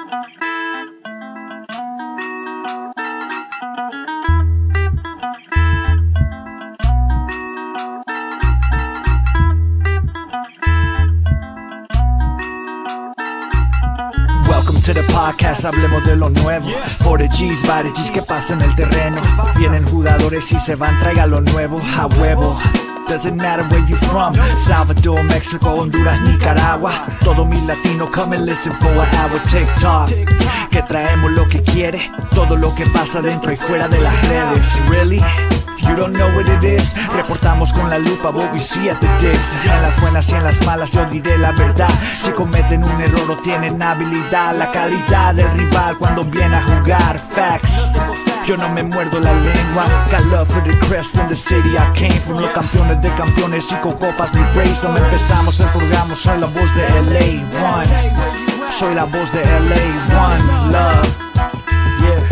To the podcast, hablemos de lo nuevo. For the G's, by the G's, que pasa en el terreno. Vienen jugadores y se van, traiga lo nuevo. A huevo. Doesn't matter where you from. Salvador, Mexico, Honduras, Nicaragua. Todo mi latino, come and listen for an hour. TikTok, que traemos lo que quiere. Todo lo que pasa dentro y fuera de las redes. Really? You don't know what it is. Reportamos con la lupa what we see at the digs. En las buenas y en las malas yo diré la verdad. Si cometen un error o tienen habilidad, la calidad del rival cuando viene a jugar. Facts. Yo no me muerdo la lengua. Got love for the crest in the city I came from. Los campeones de campeones y con copas mi race. No me empezamos, empurgamos. Soy la voz de LA1. Soy la voz de LA1. Love. Yeah.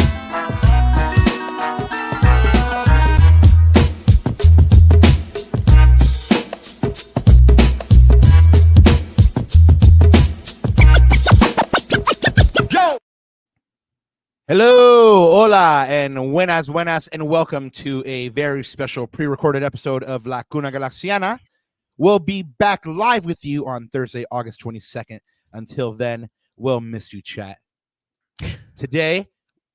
Hello, hola, and buenas, and welcome to a very special pre-recorded episode of La Cuna Galaxiana. We'll be back live with you on Thursday, August 22nd. Until then, we'll miss you, chat. Today,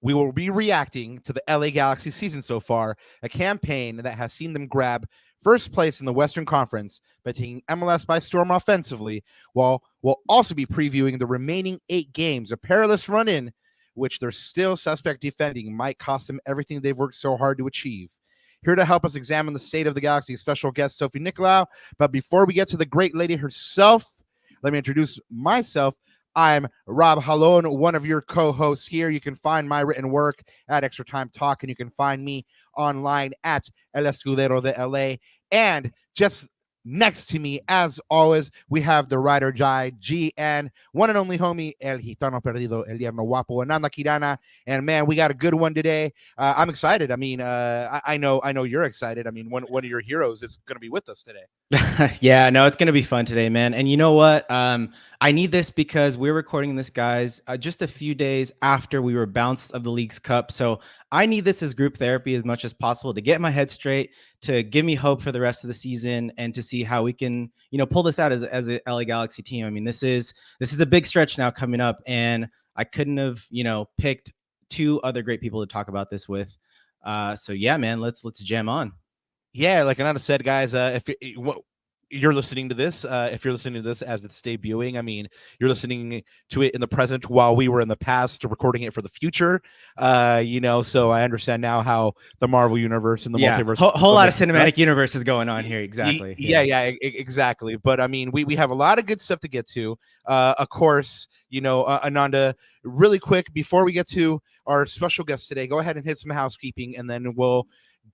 we will be reacting to the LA Galaxy season so far, a campaign that has seen them grab first place in the Western Conference by taking MLS by storm offensively, while we'll also be previewing the remaining 8 games, a perilous run-in which they're still suspect defending might cost them everything they've worked so hard to achieve. Here to help us examine the state of the Galaxy, special guest Sophie Nicolaou. But before we get to the great lady herself, let me introduce myself. I'm Rob Halon, one of your co-hosts here. You can find my written work at Extra Time Talk, and you can find me online at El Escudero de LA. And just next to me, as always, we have the rider Jai G and one and only homie El Gitano Perdido, El Yerno Guapo, Ananda Kirana. And man, we got a good one today. I'm excited. I mean, I know you're excited. I mean, one of your heroes is going to be with us today. Yeah, no, it's going to be fun today, man. And you know what? I need this because we're recording this, guys, just a few days after we were bounced of the League's Cup. So I need this as group therapy as much as possible to get my head straight, to give me hope for the rest of the season, and to see how we can, pull this out as a LA Galaxy team. I mean, this is a big stretch now coming up, and I couldn't have, picked 2 other great people to talk about this with. So yeah, man, let's jam on. Yeah, like Ananda said, guys, if you're listening to this, if you're listening to this as it's debuting, I mean, you're listening to it in the present while we were in the past recording it for the future. So I understand now how the Marvel universe and the multiverse, whole lot of cinematic universes going on here. Exactly. Yeah, exactly. But I mean, we have a lot of good stuff to get to. Of course, Ananda, really quick before we get to our special guest today, go ahead and hit some housekeeping, and then we'll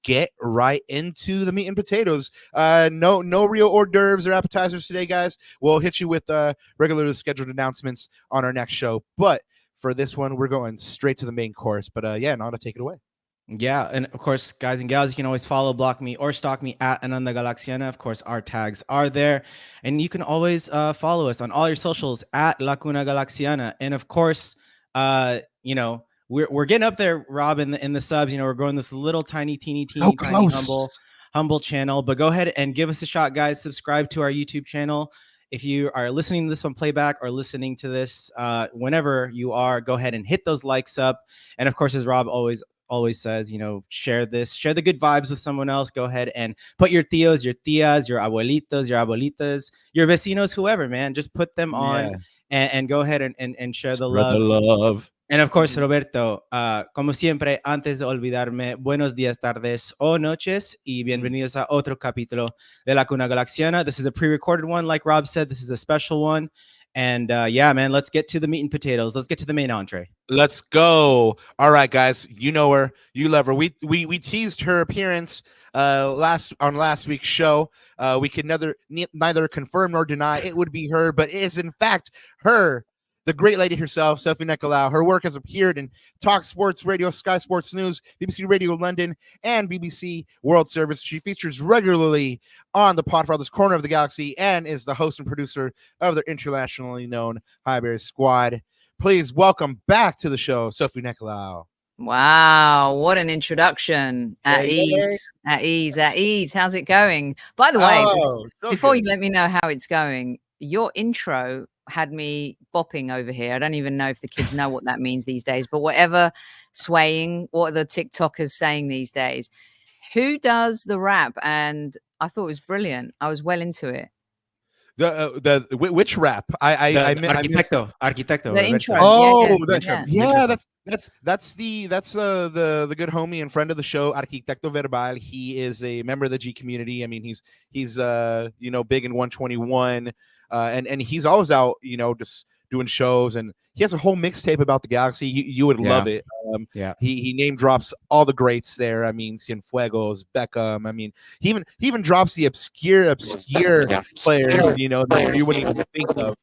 get right into the meat and potatoes. No real hors d'oeuvres or appetizers today, guys. We'll hit you with regularly scheduled announcements on our next show. But for this one, we're going straight to the main course. But yeah, Nana, take it away. Yeah, and of course, guys and gals, you can always follow, block me, or stalk me at Ananda Galaxiana. Of course, our tags are there. And you can always follow us on all your socials at La Cuna Galaxiana. And of course, we're getting up there, Rob, in the subs. We're growing this little tiny humble channel. But go ahead and give us a shot, guys. Subscribe to our YouTube channel. If you are listening to this on playback or listening to this whenever you are, go ahead and hit those likes up. And of course, as Rob always says, share the good vibes with someone else. Go ahead and put your tios, your tias, your abuelitos, your abuelitas, your vecinos, whoever, man. Just put them on and go ahead and share the love. The love. And of course, Roberto, como siempre, antes de olvidarme, buenos días, tardes o noches, y bienvenidos a otro capítulo de La Cuna Galaxiana. This is a pre-recorded one, like Rob said. This is a special one. And yeah, man, let's get to the meat and potatoes. Let's get to the main entree. Let's go. All right, guys, you know her, you love her. We teased her appearance last week's show. We could neither confirm nor deny it would be her, but it is in fact her. The great lady herself, Sophie Nicolaou. Her work has appeared in Talk Sports Radio, Sky Sports News, BBC Radio London, and BBC World Service. She features regularly on the Podfather's Corner of the Galaxy and is the host and producer of their internationally known High Bears Squad. please welcome back to the show, Sophie Nicolaou. Wow, what an introduction. At ease. How's it going? By the way, before you let me know how it's going, your intro had me bopping over here. I don't even know if the kids know what that means these days, but whatever swaying, what are the TikTokers saying these days? Who does the rap? And I thought it was brilliant. I was well into it. Which rap? Arquitekto. The intro. Oh, that's the good homie and friend of the show, Arquitekto Verbal. He is a member of the G community. I mean, he's big in 121, and he's always out, just doing shows, and he has a whole mixtape about the Galaxy. You would love it. He name drops all the greats there. I mean, Cienfuegos, Beckham. I mean, he even drops the obscure players, that you wouldn't even think of.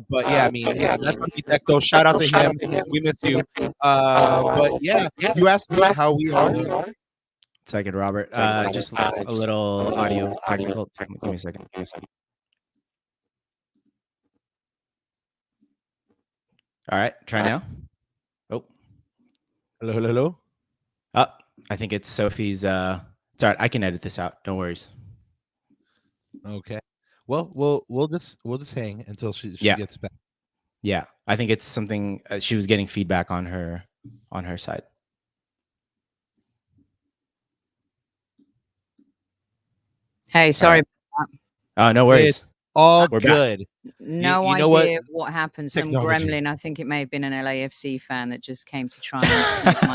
But yeah, I mean, that's Arquitekto. Shout out to him. We miss you. But yeah, you asked me how we are. Second, Robert. Just a little audio. Give me a second. All right, try now. Oh, hello. I think it's Sophie's. Sorry, I can edit this out. Don't worry. Okay. Well, we'll just hang until she gets back. Yeah, I think it's something she was getting feedback on her side. Hey, sorry. Oh, no worries. All we're good. No idea what happened. Some gremlin. I think it may have been an LAFC fan that just came to try and snip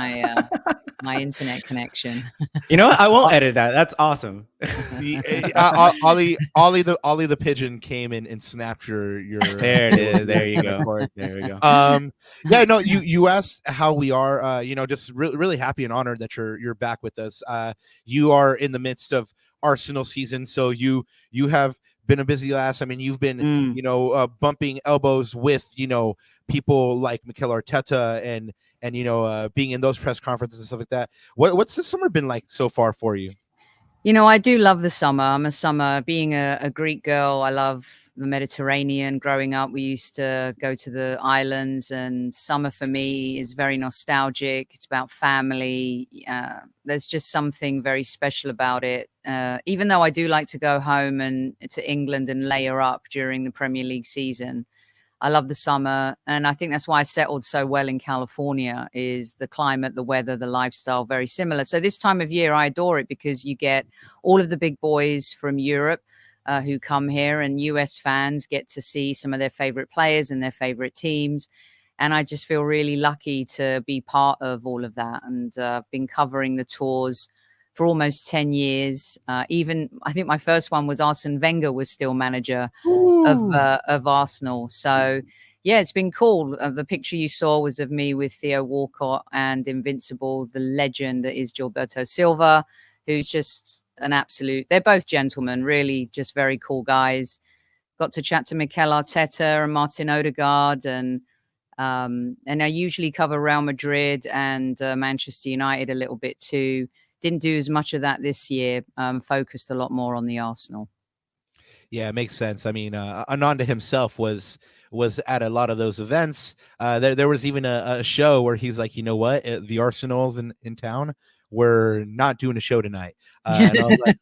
my internet connection. You know what? I won't edit that. That's awesome. Ollie the pigeon came in and snapped your. There it is. There you go. There we go. Yeah. No. You asked how we are. Just really happy and honored that you're back with us. You are in the midst of Arsenal season, so you have been a busy lass. I mean, you've been, bumping elbows with, people like Mikel Arteta and being in those press conferences and stuff like that. What's the summer been like so far for you? I do love the summer. I'm a summer, being a Greek girl. I love the Mediterranean. Growing up, we used to go to the islands, and summer for me is very nostalgic. It's about family. There's just something very special about it. Even though I do like to go home and to England and layer up during the Premier League season, I love the summer. And I think that's why I settled so well in California, is the climate, the weather, the lifestyle, very similar. So this time of year, I adore it because you get all of the big boys from Europe who come here, and US fans get to see some of their favorite players and their favorite teams. And I just feel really lucky to be part of all of that. And I've been covering the tours for almost 10 years. Even I think my first one was Arsene Wenger was still manager of Arsenal. So yeah, it's been cool. The picture you saw was of me with Theo Walcott and Invincible, the legend that is Gilberto Silva, who's just an absolute, they're both gentlemen, really just very cool guys. Got to chat to Mikel Arteta and Martin Odegaard, and I usually cover Real Madrid and Manchester United a little bit too. Didn't do as much of that this year. Focused a lot more on the Arsenal. Yeah, it makes sense. I mean, Ananda himself was at a lot of those events. There was even a show where he's like, you know what, the Arsenal's in town, we're not doing a show tonight. And I was like,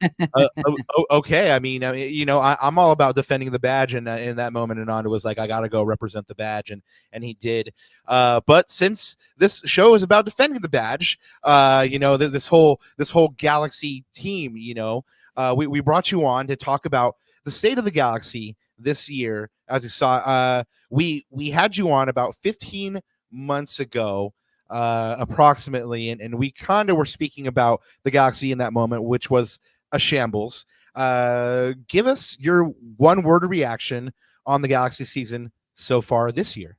okay. I mean, I'm all about defending the badge, and in that moment, Ananda was like, I gotta go represent the badge, and he did. But since this show is about defending the badge, this whole Galaxy team, we brought you on to talk about the state of the Galaxy this year. As you saw, we had you on about 15 months ago. Approximately, and we kind of were speaking about the Galaxy in that moment, which was a shambles. Give us your one-word reaction on the Galaxy season so far this year.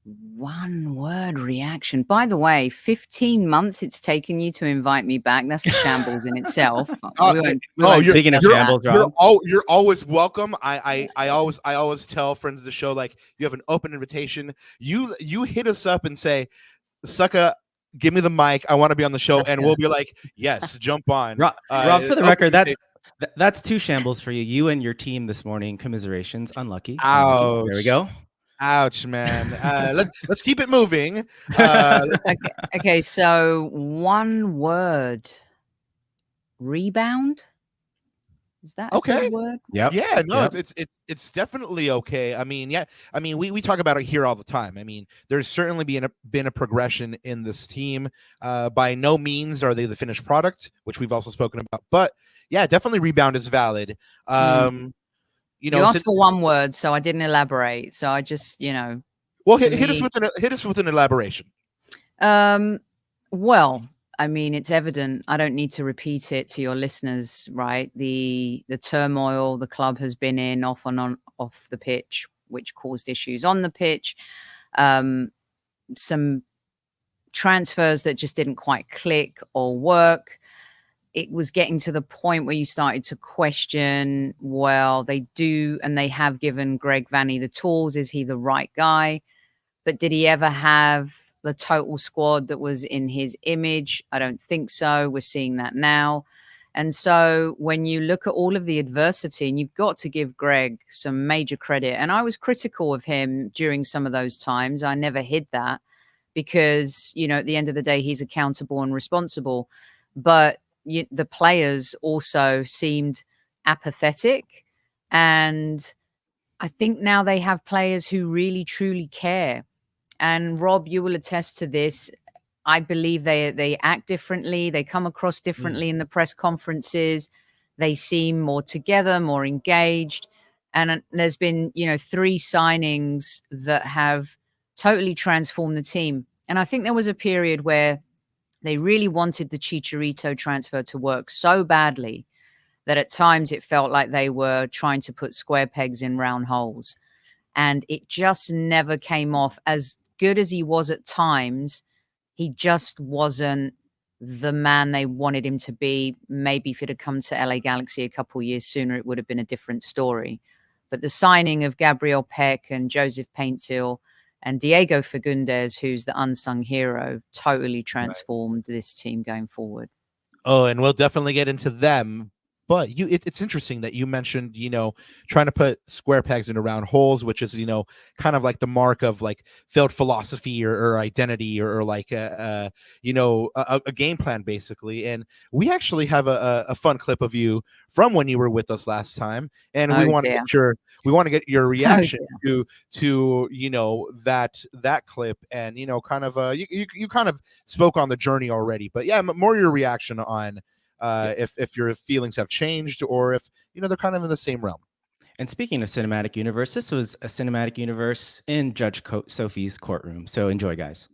One-word reaction. By the way, 15 months it's taken you to invite me back. That's a shambles in itself. Speaking of shambles, you're always welcome. I always tell friends of the show, like, you have an open invitation. You hit us up and say, Sucka, give me the mic. I want to be on the show, and we'll be like, yes, jump on. Rob, for the record, that's two shambles for you. You and your team this morning. Commiserations. Unlucky. Ouch. There we go. Ouch, man. Let's keep it moving. Okay, so one word. Rebound? Is that a Okay. good word? Yep. Yeah, no, Yep. it's definitely okay. I mean, yeah, I mean, we talk about it here all the time. I mean, there's certainly been a progression in this team. By no means are they the finished product, which we've also spoken about. But yeah, definitely rebound is valid. You know, asked for one word, so I didn't elaborate. So I just, well, hit us with an elaboration. Well, I mean, it's evident. I don't need to repeat it to your listeners, right? The turmoil the club has been in off the pitch, which caused issues on the pitch. Some transfers that just didn't quite click or work. It was getting to the point where you started to question, well, they do, and they have given Greg Vanney the tools. Is he the right guy? But did he ever have the total squad that was in his image? I don't think so. We're seeing that now. And so when you look at all of the adversity, and you've got to give Greg some major credit. And I was critical of him during some of those times. I never hid that because, at the end of the day, he's accountable and responsible. But the players also seemed apathetic. And I think now they have players who really, truly care. And Rob, you will attest to this. I believe they act differently. They come across differently in the press conferences. They seem more together, more engaged. And there's been, 3 signings that have totally transformed the team. And I think there was a period where they really wanted the Chicharito transfer to work so badly that at times it felt like they were trying to put square pegs in round holes. And it just never came off. As good as he was at times, he just wasn't the man they wanted him to be. Maybe if it had come to LA Galaxy a couple of years sooner, it would have been a different story. But the signing of Gabriel Peck and Joseph Paintsil and Diego Fagundez, who's the unsung hero, totally transformed this team going forward. Oh, and we'll definitely get into them. But it's interesting that you mentioned, trying to put square pegs into round holes, which is, kind of like the mark of like failed philosophy or identity or like a game plan, basically. And we actually have a fun clip of you from when you were with us last time, and we want to get your reaction to that clip, and kind of you kind of spoke on the journey already, but yeah, more your reaction on. If your feelings have changed or if they're kind of in the same realm. And speaking of cinematic universe, this was a cinematic universe in Judge Sophie's courtroom. So enjoy, guys.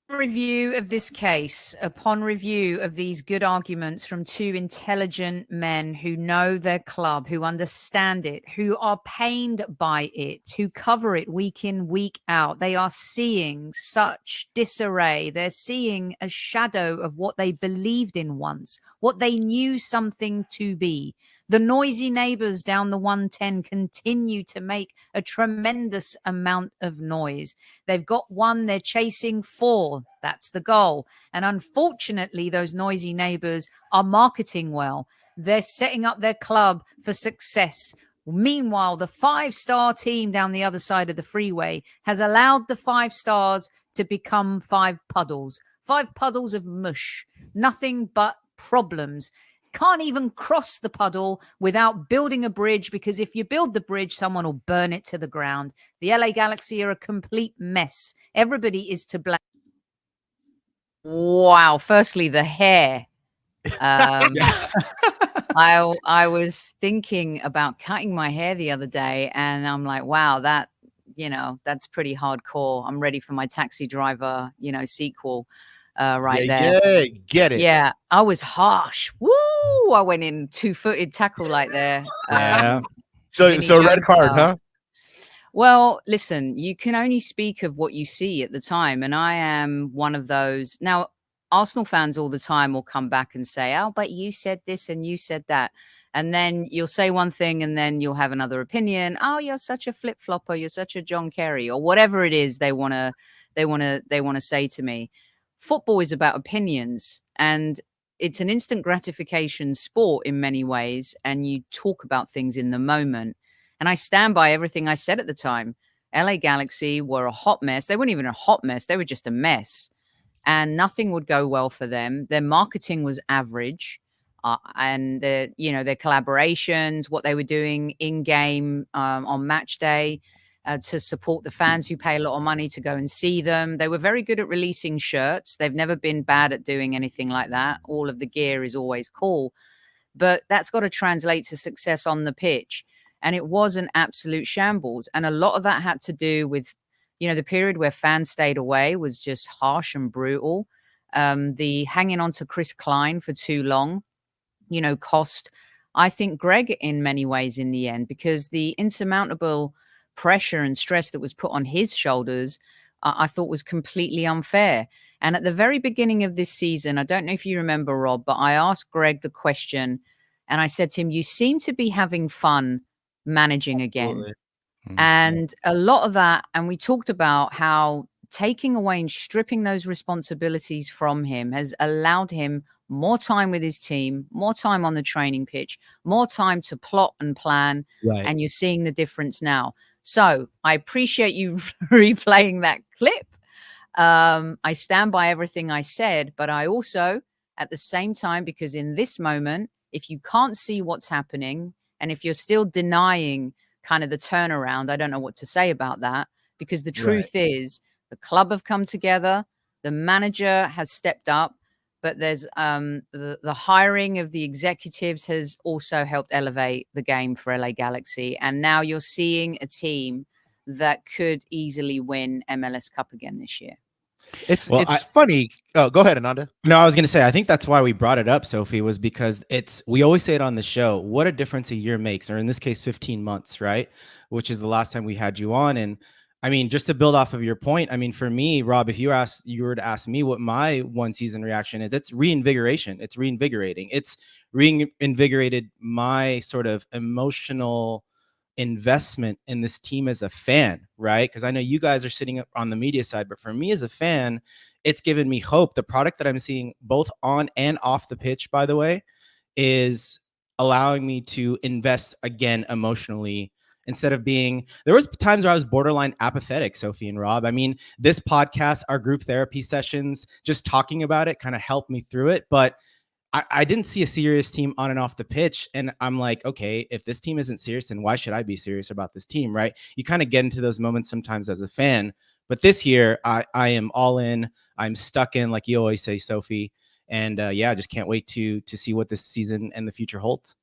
Review of this case, upon review of these good arguments from 2 intelligent men who know their club, who understand it, who are pained by it, who cover it week in, week out, they are seeing such disarray. They're seeing a shadow of what they believed in once, what they knew something to be. The noisy neighbors down the 110 continue to make a tremendous amount of noise. They've got 1, they're chasing 4. That's the goal. And unfortunately, those noisy neighbors are marketing well. They're setting up their club for success. Meanwhile, the 5-star team down the other side of the freeway has allowed the 5 stars to become 5 puddles. 5 puddles of mush. Nothing but problems. Can't even cross the puddle without building a bridge, because if you build the bridge, someone will burn it to the ground. The LA Galaxy are a complete mess. Everybody is to blame. Wow. Firstly, the hair. I was thinking about cutting my hair the other day, and I'm like, wow, that's pretty hardcore. I'm ready for my Taxi Driver, sequel. There. Yeah, get it. Yeah, I was harsh. Woo! I went in 2-footed tackle like there. Yeah. So red card, huh? Well, listen, you can only speak of what you see at the time, and I am one of those. Now, Arsenal fans all the time will come back and say, "Oh, but you said this and you said that," and then you'll say one thing, and then you'll have another opinion. Oh, you're such a flip flopper. You're such a John Kerry, or whatever it is they want to say to me. Football is about opinions, and it's an instant gratification sport in many ways. And you talk about things in the moment. And I stand by everything I said at the time. LA Galaxy were a hot mess. They weren't even a hot mess. They were just a mess. And nothing would go well for them. Their marketing was average. And their collaborations, what they were doing in game on match day to support the fans who pay a lot of money to go and see them. They were very good at releasing shirts. They've never been bad at doing anything like that. All of the gear is always cool, but that's got to translate to success on the pitch. And it was an absolute shambles. And a lot of that had to do with, the period where fans stayed away was just harsh and brutal. The hanging on to Chris Klein for too long, cost, I think, Greg in many ways in the end, because the insurmountable pressure and stress that was put on his shoulders, I thought was completely unfair. And at the very beginning of this season, I don't know if you remember, Rob, but I asked Greg the question and I said to him, you seem to be having fun managing again. Absolutely. And a lot of that, and we talked about how taking away and stripping those responsibilities from him has allowed him more time with his team, more time on the training pitch, more time to plot and plan. Right. And you're seeing the difference now. So I appreciate you replaying that clip. I stand by everything I said, but I also, at the same time, because in this moment, if you can't see what's happening, and if you're still denying kind of the turnaround, I don't know what to say about that, because the truth is the club have come together, the manager has stepped up, but there's the hiring of the executives has also helped elevate the game for LA Galaxy. And now you're seeing a team that could easily win MLS Cup again this year. It's funny. Oh, go ahead, Ananda. No, I was going to say, I think that's why we brought it up, Sophie, was because we always say it on the show, what a difference a year makes, or in this case, 15 months, right? Which is the last time we had you on. And I mean, just to build off of your point, I mean, for me, Rob, if you were to ask me what my one season reaction is, it's reinvigoration. It's reinvigorating. It's reinvigorated my sort of emotional investment in this team as a fan, right? Because I know you guys are sitting up on the media side, but for me as a fan, it's given me hope. The product that I'm seeing both on and off the pitch, by the way, is allowing me to invest again emotionally, instead of there was times where I was borderline apathetic, Sophie and Rob. I mean, this podcast, our group therapy sessions, just talking about it kind of helped me through it. But I didn't see a serious team on and off the pitch. And I'm like, okay, if this team isn't serious, then why should I be serious about this team, right? You kind of get into those moments sometimes as a fan. But this year, I am all in. I'm stuck in, like you always say, Sophie. And I just can't wait to see what this season and the future holds.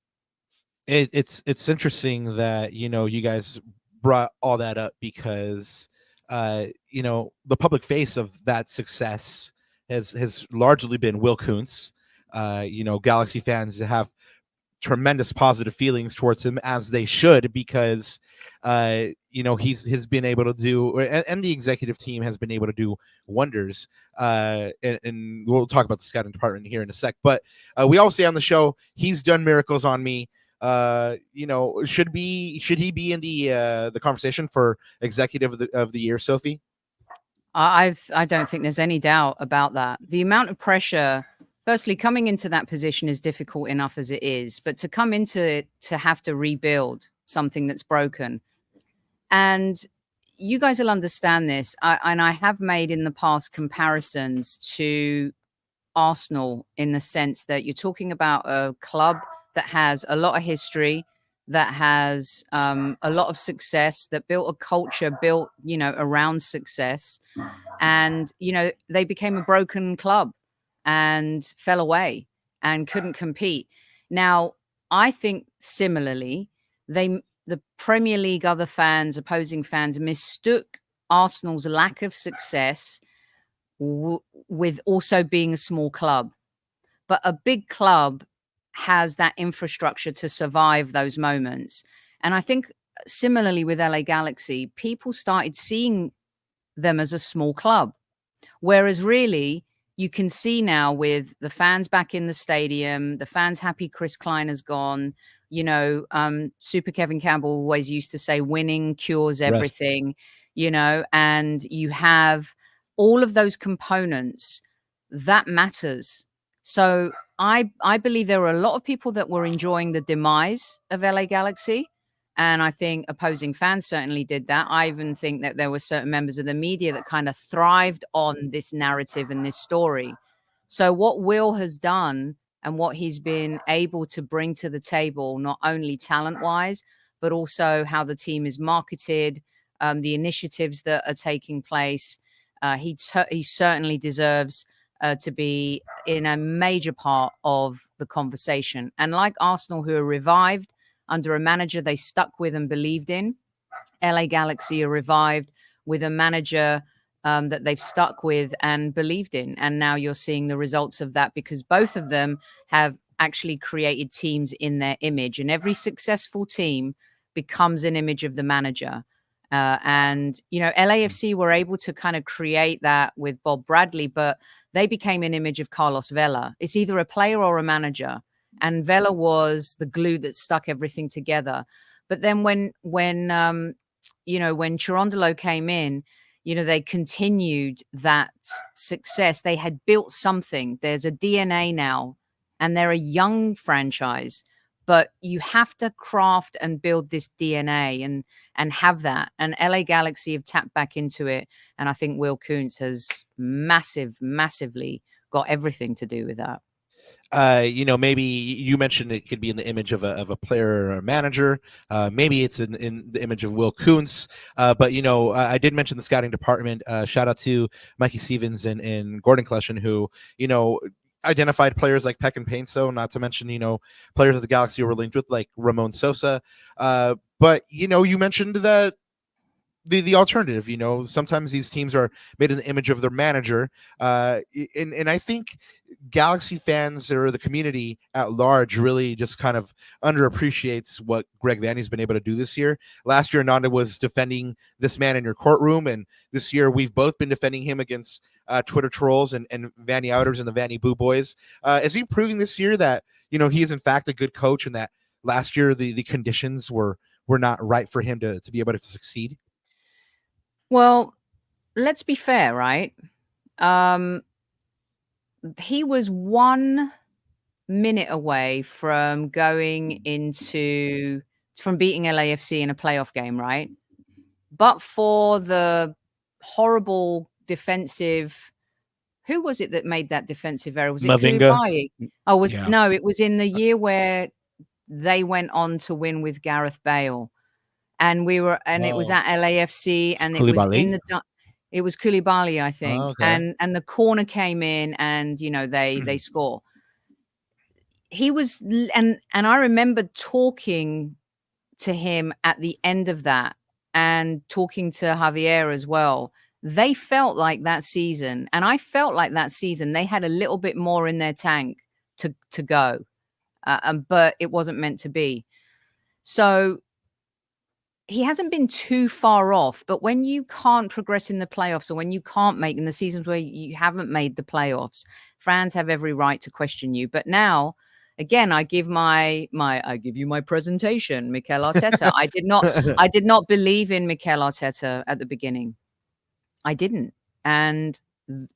It's interesting that you guys brought all that up, because the public face of that success has largely been Will Kuntz. Galaxy fans have tremendous positive feelings towards him, as they should, because he's been able to do, and the executive team has been able to do wonders. And we'll talk about the scouting department here in a sec. But we all say on the show, he's done miracles on me. Should he be in the conversation for executive of the year, Sophie? I don't think there's any doubt about that. The amount of pressure, firstly, coming into that position is difficult enough as it is, but to come into it, to have to rebuild something that's broken. And you guys will understand this. I have made in the past comparisons to Arsenal, in the sense that you're talking about a club that has a lot of history, that has a lot of success, that built a culture built, around success. And, they became a broken club and fell away and couldn't compete. Now, I think similarly, the Premier League, opposing fans mistook Arsenal's lack of success with also being a small club. But a big club has that infrastructure to survive those moments. And I think similarly with LA Galaxy, people started seeing them as a small club. Whereas really, you can see now with the fans back in the stadium, the fans happy Chris Klein has gone, Super Kevin Campbell always used to say winning cures everything, and you have all of those components that matters. So I believe there were a lot of people that were enjoying the demise of LA Galaxy, And I think opposing fans certainly did that. I even think that there were certain members of the media that kind of thrived on this narrative and this story. So what Will has done and what he's been able to bring to the table, not only talent-wise, but also how the team is marketed, the initiatives that are taking place, he certainly deserves to be in a major part of the conversation. And like Arsenal, who are revived under a manager they stuck with and believed in, LA Galaxy are revived with a manager that they've stuck with and believed in. And now you're seeing the results of that, because both of them have actually created teams in their image. And every successful team becomes an image of the manager. And, you know, LAFC were able to kind of create that with Bob Bradley, but they became an image of Carlos Vela. It's either a player or a manager. And Vela was the glue that stuck everything together. But then when Cherondolo came in, you know, they continued that success. They had built something. There's a DNA now, and they're a young franchise. But you have to craft and build this DNA and have that. And LA Galaxy have tapped back into it. And I think Will Kuntz has massively got everything to do with that. You know, maybe you mentioned it could be in the image of a player or a manager. Maybe it's in the image of Will Kuntz. But, you know, I did mention the scouting department. Shout out to Mikey Stevens and Gordon Kleshin, who, you know, identified players like Peck and Painso, not to mention, you know, players of the Galaxy were linked with, like Ramon Sosa. But, you know, you mentioned that the alternative, you know, sometimes these teams are made in the image of their manager. And I think Galaxy fans or the community at large really just kind of underappreciates what Greg Vanney's been able to do this year. Last year, Ananda was defending this man in your courtroom, and this year we've both been defending him against Twitter trolls and Vanney outers and the Vanney Boo Boys. Is he proving this year that, you know, he is in fact a good coach, and that last year the conditions were not right for him to be able to succeed? Well, let's be fair, right? He was 1 minute away from beating LAFC in a playoff game, right? But for the horrible defensive, who was it that made that defensive error? Was it Koulibaly? Oh, no, it was in the year where they went on to win with Gareth Bale. And it was at LAFC, and it was Koulibaly, I think. Oh, okay. And the corner came in, and, you know, they score. He was, and I remember talking to him at the end of that, and talking to Javier as well. They felt like that season, and I felt like that season, they had a little bit more in their tank to go, but it wasn't meant to be. So he hasn't been too far off, but when you can't progress in the playoffs, or when you can't make in the seasons where you haven't made the playoffs, fans have every right to question you. But now, again, I give you my presentation, Mikel Arteta. I did not believe in Mikel Arteta at the beginning. I didn't. And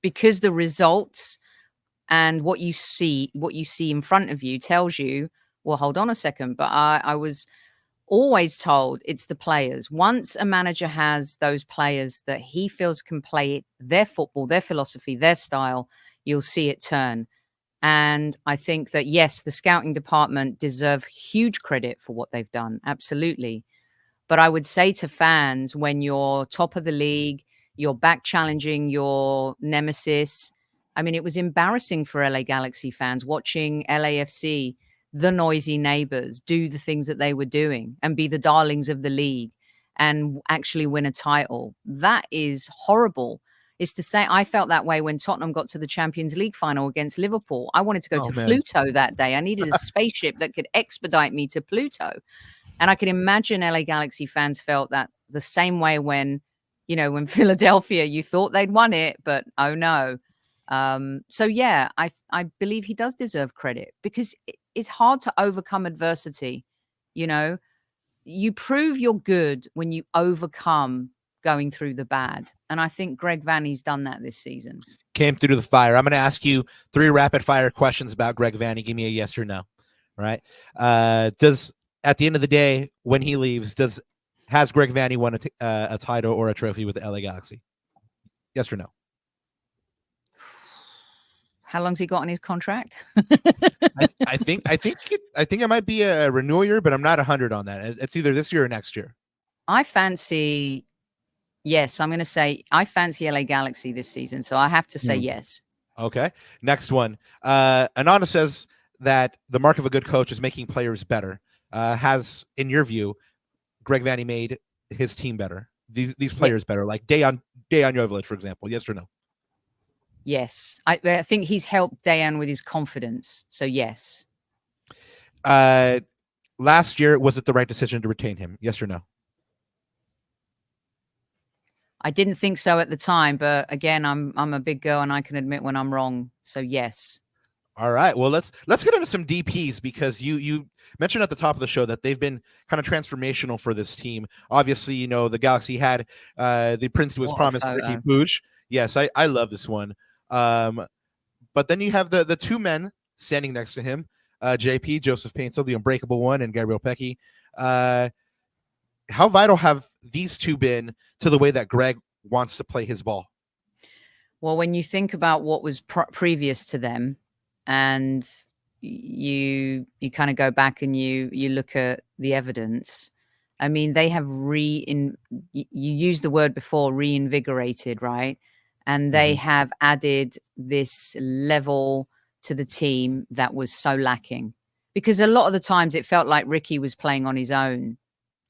because the results and what you see in front of you tells you, well, hold on a second. But I was always told it's the players. Once a manager has those players that he feels can play their football, their philosophy, their style, you'll see it turn. And I think that, yes, the scouting department deserve huge credit for what they've done. Absolutely. But I would say to fans, when you're top of the league, you're back challenging your nemesis. I mean, it was embarrassing for LA Galaxy fans watching LAFC, the noisy neighbors, do the things that they were doing and be the darlings of the league and actually win a title. That is horrible. It's the same. I felt that way when Tottenham got to the Champions League final against Liverpool. I wanted to go to Pluto that day. I needed a spaceship that could expedite me to Pluto. And I can imagine LA Galaxy fans felt that the same way when Philadelphia, you thought they'd won it, but oh no. So yeah, I believe he does deserve credit, because it's hard to overcome adversity. You know, you prove you're good when you overcome going through the bad. And I think Greg Vanney's done that this season. Came through the fire. I'm going to ask you 3 rapid fire questions about Greg Vanney. Give me a yes or no. All right. Does at the end of the day, when he leaves, has Greg Vanney won a title or a trophy with the LA Galaxy? Yes or no? How long's he got on his contract? I think it might be a renewal year, but I'm not 100 on that. It's either this year or next year. I'm going to say I fancy LA Galaxy this season, so I have to say yes. Okay. Next one. Ananda says that the mark of a good coach is making players better. Has, in your view, Greg Vanney made his team better? These players better, like Dejan Joveljic, for example. Yes or no? Yes. I think he's helped Dejan with his confidence. So yes. Last year, was it the right decision to retain him? Yes or no? I didn't think so at the time, but again, I'm a big girl and I can admit when I'm wrong. So yes. All right. Well, let's get into some DPs, because you mentioned at the top of the show that they've been kind of transformational for this team. Obviously, the Galaxy had the prince who was promised, Riqui Puig. Yes, I love this one. But then you have the two men standing next to him, JP, Joseph Painter, the unbreakable one, and Gabriel Pecci. How vital have these two been to the way that Greg wants to play his ball? Well, when you think about what was previous to them, and you kind of go back and you look at the evidence, I mean, they have you used the word before, reinvigorated, right? And they have added this level to the team that was so lacking, because a lot of the times it felt like Riqui was playing on his own.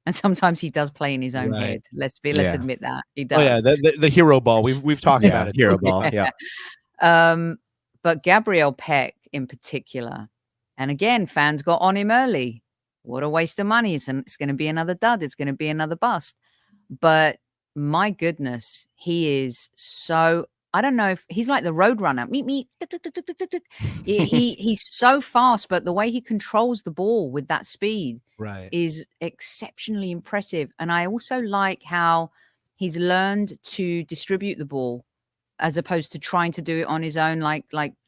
And sometimes he does play in his own head. Let's admit that he does. Oh yeah, the hero ball. We've talked about it. Hero ball. Yeah. But Gabriel Peck in particular, and again, fans got on him early. What a waste of money! It's going to be another dud. It's going to be another bust. But my goodness, he is so. I don't know if he's like the road runner. Meet. He's so fast, but the way he controls the ball with that speed is exceptionally impressive. And I also like how he's learned to distribute the ball as opposed to trying to do it on his own, like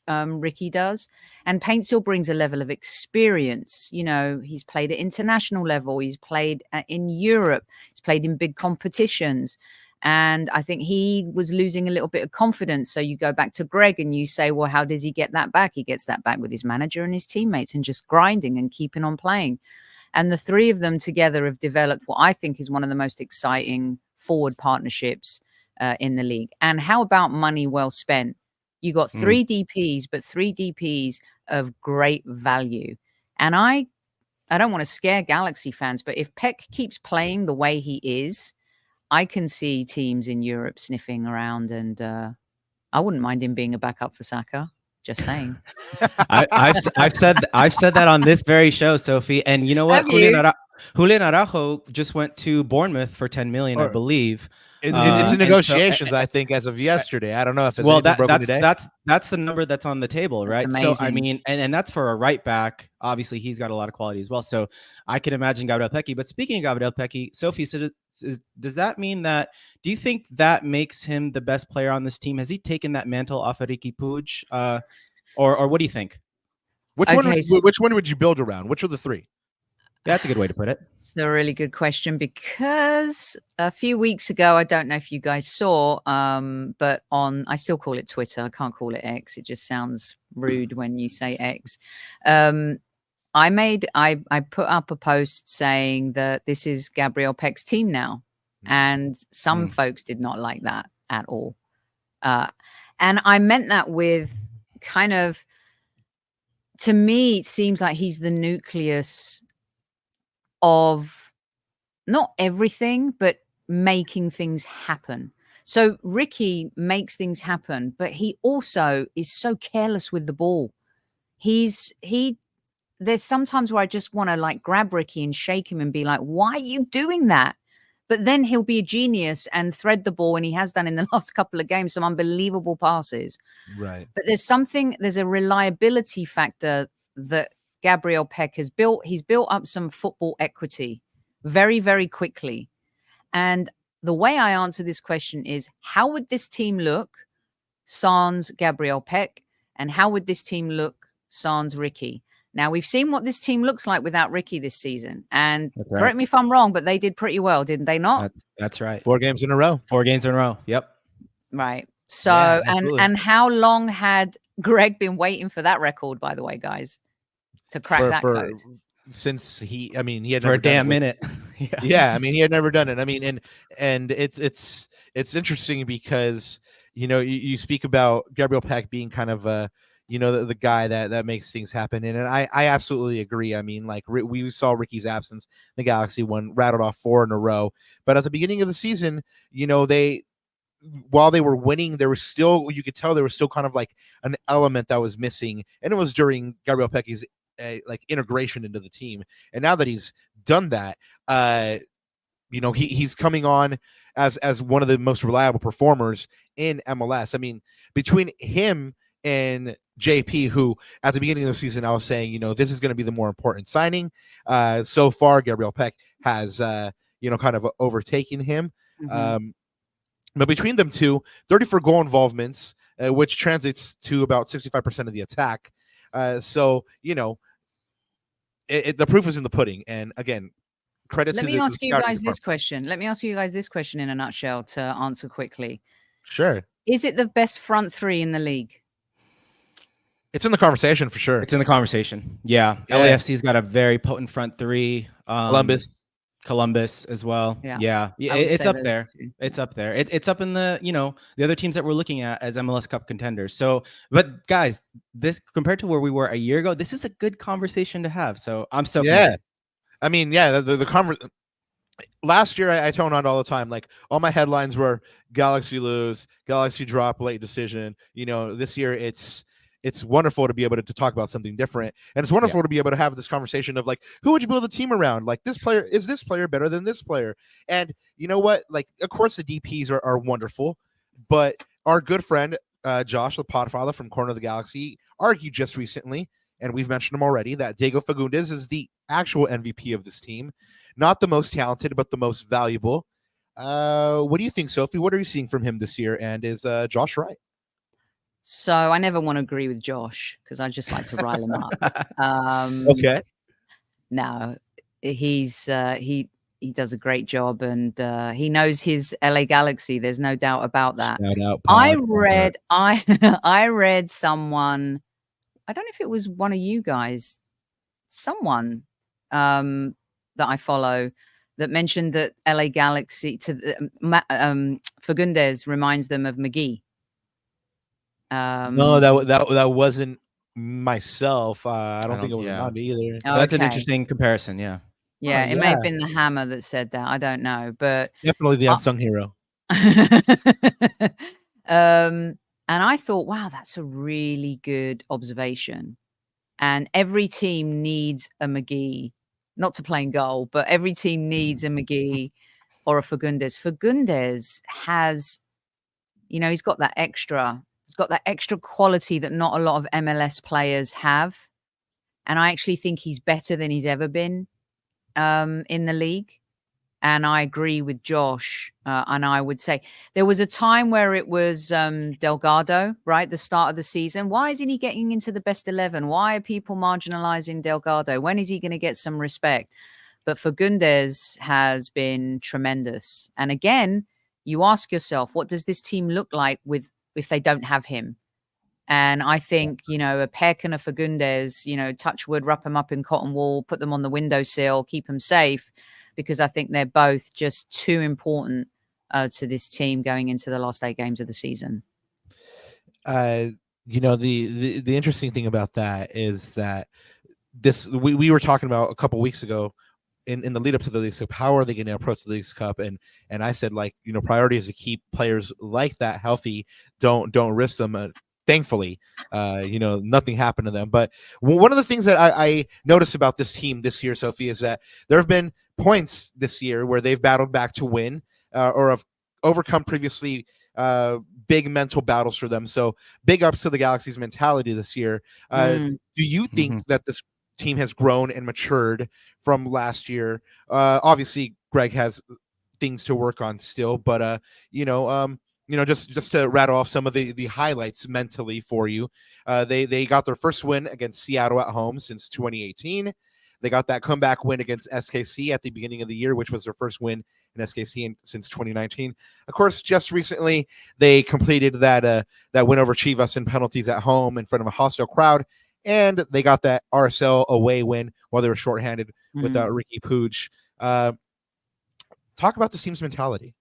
Riqui does. And Paint still brings a level of experience. He's played at international level. He's played in Europe. He's played in big competitions. And I think he was losing a little bit of confidence. So you go back to Greg and you say, well, how does he get that back? He gets that back with his manager and his teammates and just grinding and keeping on playing. And the three of them together have developed what I think is one of the most exciting forward partnerships in the league. And how about money well spent? You got three DPs, but three DPs of great value. And I don't want to scare Galaxy fans, but if Peck keeps playing the way he is, I can see teams in Europe sniffing around, and I wouldn't mind him being a backup for Saka. Just saying. I've said that on this very show, Sophie. And you know what? Julian Araujo just went to Bournemouth for 10 million, I believe. It's in negotiations, I think, as of yesterday. I don't know if it's broken today. That's the number that's on the table, right? So I mean, and that's for a right back. Obviously, he's got a lot of quality as well. So I can imagine Gabriel Pecci. But speaking of Gabriel Pecci, Sophie, so does that mean that? Do you think that makes him the best player on this team? Has he taken that mantle off of Riqui Puig, or what do you think? Which one would you build around? Which of the three? That's a good way to put it. It's a really good question, because a few weeks ago, I don't know if you guys saw, but I still call it Twitter. I can't call it X. It just sounds rude when you say X. I put up a post saying that this is Gabriel Peck's team now. And some folks did not like that at all. And I meant that with kind of, to me, it seems like he's the nucleus of not everything, but making things happen. So Riqui makes things happen, but he also is so careless with the ball. There's sometimes where I just want to like grab Riqui and shake him and be like, why are you doing that? But then he'll be a genius and thread the ball, and he has done in the last couple of games some unbelievable passes. Right. But there's a reliability factor that Gabriel Peck has built. He's built up some football equity very, very quickly. And the way I answer this question is, how would this team look sans Gabriel Peck? And how would this team look sans Riqui? Now, we've seen what this team looks like without Riqui this season. And right. correct me if I'm wrong, but they did pretty well, didn't they not? That's right. 4 games in a row. 4 games in a row. Yep. Right. So, Yeah, and how long had Greg been waiting for that record, by the way, guys, to crack that code? Since he had For never a damn done it. minute. Yeah, I mean, he had never done it. I mean, and it's interesting because, you know, you speak about Gabriel Peck being kind of the guy that makes things happen. And I absolutely agree. I mean, like we saw Ricky's absence. The Galaxy rattled off 4 in a row. But at the beginning of the season, you know, while they were winning, you could tell there was still kind of like an element that was missing. And it was during Gabriel Peck's like integration into the team. And now that he's done that, you know, he's coming on as one of the most reliable performers in MLS. I mean, between him and JP, who at the beginning of the season I was saying, you know, this is going to be the more important signing. So far, Gabriel Peck has you know, kind of overtaken him. But between them two, 34 goal involvements, which translates to about 65% of the attack. So, you know, the proof is in the pudding. And again, credit to the Let me ask you guys this question. Let me ask you guys this question in a nutshell to answer quickly. Sure. Is it the best front three in the league? It's in the conversation for sure. It's in the conversation. Yeah. LAFC's got a very potent front three. Columbus as well. Yeah. It's up there. It's up there. It's up in the, you know, the other teams that we're looking at as MLS Cup contenders. So, but guys, this compared to where we were a year ago, this is a good conversation to have. So I'm so glad. I mean, yeah, the last year I toned on all the time. Like all my headlines were Galaxy lose, Galaxy drop, late decision. You know, this year it's wonderful to be able to talk about something different. And it's wonderful to be able to have this conversation of like, who would you build a team around? Like this player better than this player? And you know what? Like, of course the DPs are wonderful, but our good friend, Josh, the podfather from Corner of the Galaxy, argued just recently, and we've mentioned him already, that Diego Fagundez is the actual MVP of this team. Not the most talented, but the most valuable. What do you think, Sophie? What are you seeing from him this year? And is Josh right? So I never want to agree with Josh because I just like to rile him up. Okay. No, he does a great job, and he knows his LA Galaxy. There's no doubt about that. Shout out, I read someone, I don't know if it was one of you guys, someone that I follow, that mentioned that LA Galaxy Fagundez reminds them of Magee. No, that wasn't myself. I don't think it was Ananda either. Oh, that's an interesting comparison. Yeah. Yeah, it may have been the Hammer that said that. I don't know, but definitely the unsung hero. And I thought, wow, that's a really good observation. And every team needs a Magee, not to play in goal, but every team needs a Magee or a Fagundez. Fagundez has, you know, he's got that extra quality that not a lot of MLS players have. And I actually think he's better than he's ever been in the league. And I agree with Josh. And I would say there was a time where it was Delgado, right? The start of the season. Why isn't he getting into the best 11? Why are people marginalizing Delgado? When is he going to get some respect? But Fagundez has been tremendous. And again, you ask yourself, what does this team look like if they don't have him? And I think, you know, a Peck and a Fagundez, you know, touch wood, wrap them up in cotton wool, put them on the windowsill, keep them safe, because I think they're both just too important to this team going into the last 8 games of the season. You know, the interesting thing about that is that we were talking about a couple weeks ago in the lead up to the League Cup, how are they going to approach the League Cup? And I said, like, you know, priority is to keep players like that healthy. Don't risk them. Thankfully, you know, nothing happened to them. But one of the things that I noticed about this team this year, Sophie, is that there have been points this year where they've battled back to win or have overcome previously big mental battles for them. So big ups to the Galaxy's mentality this year. Do you think that this team has grown and matured from last year? Obviously, Greg has things to work on still, but you know, just to rattle off some of the highlights mentally for you. They got their first win against Seattle at home since 2018. They got that comeback win against SKC at the beginning of the year, which was their first win in SKC since 2019. Of course, just recently they completed that win over Chivas in penalties at home in front of a hostile crowd, and they got that RSL away win while they were shorthanded with Riqui Puig. Talk about the team's mentality.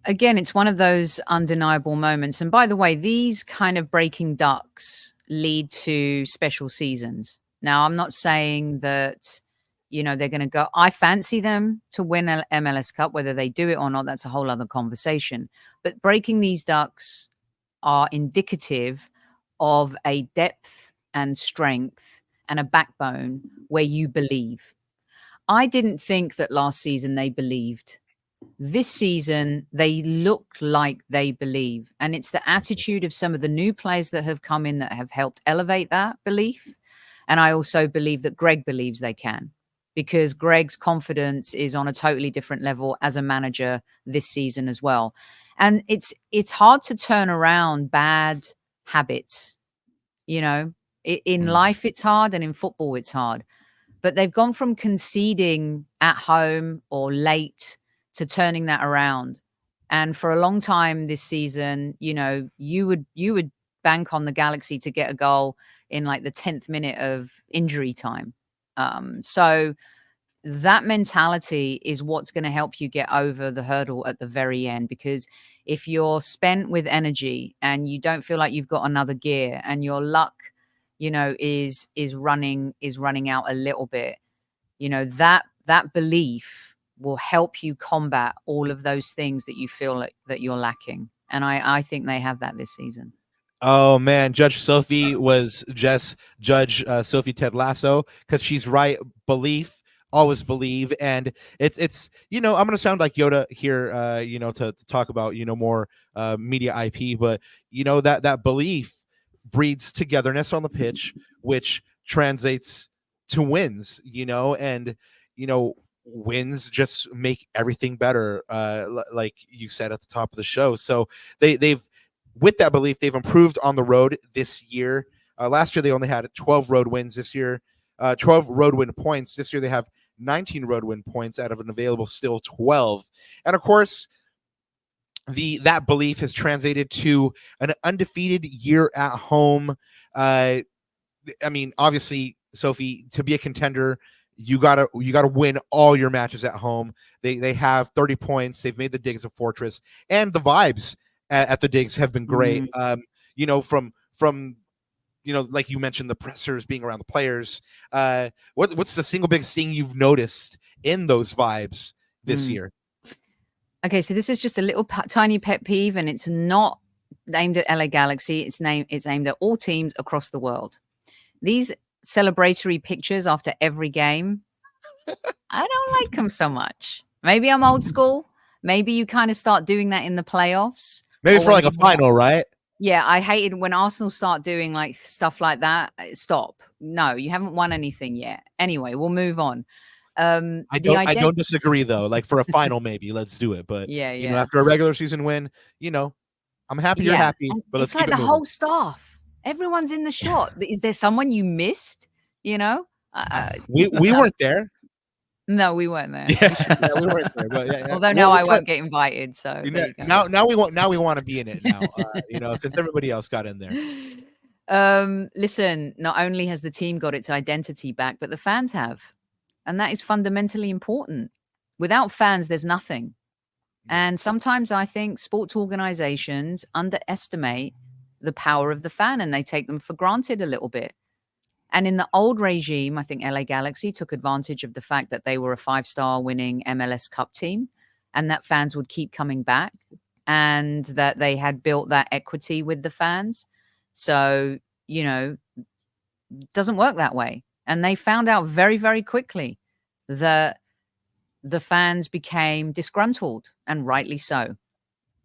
Again, it's one of those undeniable moments. And by the way, these kind of breaking ducks lead to special seasons. Now, I'm not saying that, they're going to go. I fancy them to win an MLS Cup, whether they do it or not. That's a whole other conversation. But breaking these ducks are indicative of a depth and strength and a backbone where you believe. I didn't think that last season they believed. This season, they look like they believe. And it's the attitude of some of the new players that have come in that have helped elevate that belief. And I also believe that Greg believes they can, because Greg's confidence is on a totally different level as a manager this season as well. And it's hard to turn around bad habits. In life, it's hard, and in football, it's hard. But they've gone from conceding at home or late to turning that around. And for a long time this season, you would bank on the Galaxy to get a goal in like the 10th minute of injury time. So that mentality is what's going to help you get over the hurdle at the very end. Because if you're spent with energy and you don't feel like you've got another gear, and your luck, is running out a little bit, that belief will help you combat all of those things that you feel like that you're lacking. And I think they have that this season. Oh man, Judge Sophie was just Judge Sophie Ted Lasso, because she's right. Belief, always believe. And it's I'm gonna sound like Yoda here, to talk about more media IP, but that belief breeds togetherness on the pitch, which translates to wins. And wins just make everything better, like you said at the top of the show. So they've with that belief, they've improved on the road this year. Last year they only had 12 road wins. This year 12 road win points. This year they have 19 road win points out of an available still 12. And of course, that belief has translated to an undefeated year at home. Obviously, Sophie, to be a contender, you gotta win all your matches at home. They have 30 points. They've made the Digs a fortress, and the vibes at the Digs have been great. From like you mentioned, the pressers being around the players. What's the single biggest thing you've noticed in those vibes this year? Okay, so this is just a little tiny pet peeve, and it's not aimed at LA Galaxy. It's aimed at all teams across the world. These celebratory pictures after every game, I don't like them so much. Maybe I'm old school. Maybe you kind of start doing that in the playoffs. Maybe for like a final, right? Yeah, I hated when Arsenal start doing like stuff like that. Stop. No, you haven't won anything yet. Anyway, we'll move on. I don't disagree though. Like for a final, maybe let's do it. But yeah, after a regular season win, I'm happy you're happy. But it's like the whole staff. Everyone's in the shot. Is there someone you missed? We weren't there. No, we weren't there. Yeah, we weren't there. But although now I won't get invited. So now we want to be in it now. Since everybody else got in there. Listen, not only has the team got its identity back, but the fans have. And that is fundamentally important. Without fans, there's nothing. And sometimes I think sports organizations underestimate the power of the fan, and they take them for granted a little bit. And in the old regime, I think LA Galaxy took advantage of the fact that they were a 5-star winning MLS Cup team, and that fans would keep coming back, and that they had built that equity with the fans. So, it doesn't work that way. And they found out very, very quickly that the fans became disgruntled, and rightly so.